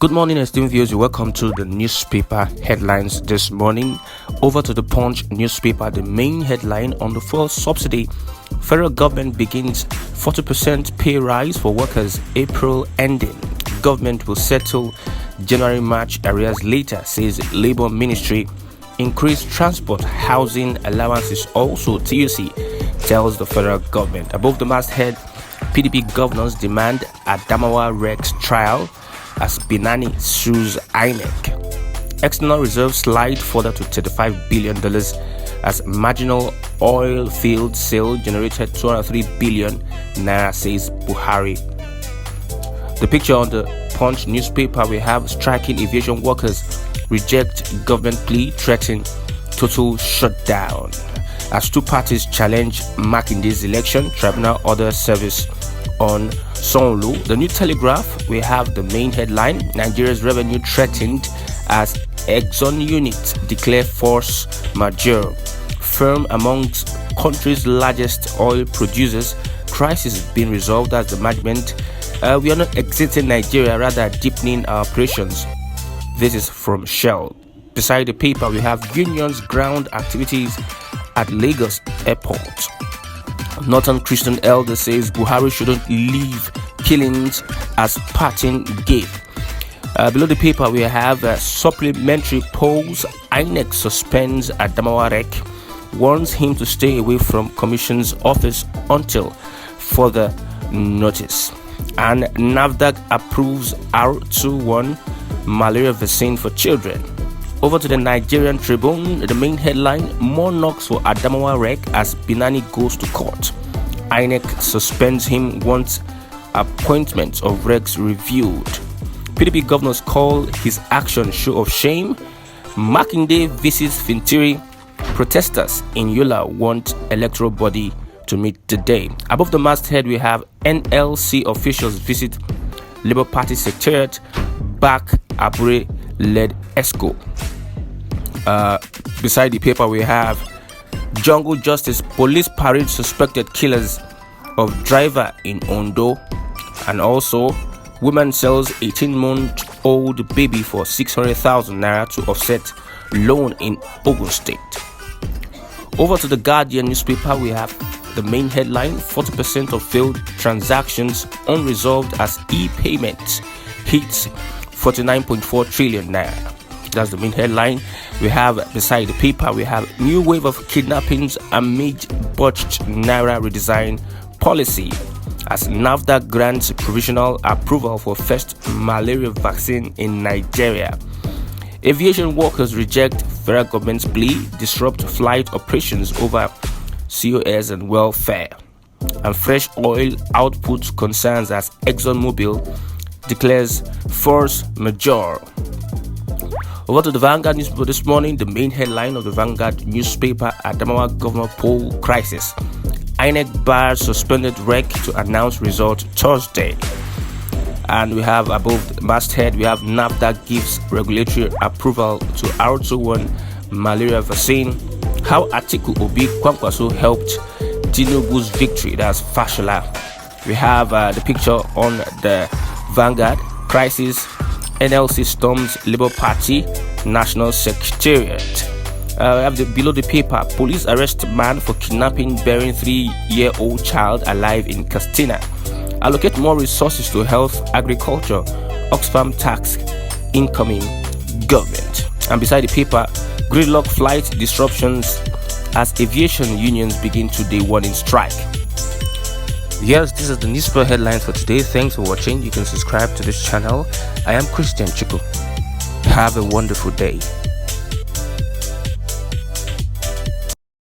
Good morning, esteemed viewers. Welcome to the newspaper headlines this morning. Over to the Punch newspaper. The main headline on the fuel subsidy: federal government begins 40% pay rise for workers, April ending. Government will settle January-March arrears later, says Labour Ministry. Increased transport housing allowances also, TUC tells the federal government. Above the masthead, PDP governors demand Adamawa Rex trial as Binani sues INEC. External reserves slide further to $35 billion as marginal oil field sale generated 203 billion naira, says Buhari. The picture on the Punch newspaper, we have striking aviation workers reject government plea, threaten total shutdown. As two parties challenge Makinde's election, tribunal order service on Sonlu. The New Telegraph, we have the main headline: Nigeria's revenue threatened as Exxon units declare force majeure. Firm amongst country's largest oil producers, crisis being resolved as the management. We are not exiting Nigeria, rather deepening our operations. This is from Shell. Beside the paper, we have unions ground activities at Lagos Airport. Northern Christian elder says Buhari shouldn't leave killings as parting gift. Below the paper, we have supplementary polls. INEC suspends Adamawa Rek, warns him to stay away from Commission's office until further notice. And NAFDAC approves R21 malaria vaccine for children. Over to the Nigerian Tribune, the main headline: more knocks for Adamawa Rek as Binani goes to court. INEC suspends him once appointments of Rex reviewed. PDP governors call his action show of shame. Makinde visits Fintiri. Protesters in Yola want electoral body to meet today. Above the masthead, we have NLC officials visit Labour Party Secretariat, back Abure-led ESCO. Beside the paper, we have Jungle Justice, police parade suspected killers of driver in Ondo, and also woman sells 18-month-old baby for 600,000 naira to offset loan in Ogun State. Over to the Guardian newspaper, we have the main headline: 40% of failed transactions unresolved as e-payments hits 49.4 trillion naira. That's the main headline. We have beside the paper, we have new wave of kidnappings amid botched naira redesign policy as NAFDAC grants provisional approval for first malaria vaccine in Nigeria. Aviation workers reject federal government's plea, disrupt flight operations over COS and welfare. And fresh oil output concerns as ExxonMobil declares force majeure. Over to the Vanguard newspaper this morning. The main headline of the Vanguard newspaper: Adamawa governor poll crisis. INEC bars suspended Rek to announce result Thursday. And we have above the masthead, we have NAFDAC gives regulatory approval to R21 malaria vaccine. How Atiku Obi Kwankwaso helped Tinubu's victory. That's Fashola. We have the picture on the Vanguard. Crisis: NLC storms Labour Party National Secretariat. We have below the paper: police arrest man for kidnapping bearing 3-year-old child alive in Castina. Allocate more resources to health, agriculture, Oxfam tax incoming government. And beside the paper, gridlock flight disruptions as aviation unions begin today warning strike. Yes, this is the newspaper headlines for today. Thanks for watching. You can subscribe to this channel. I am Christian Chiku. Have a wonderful day.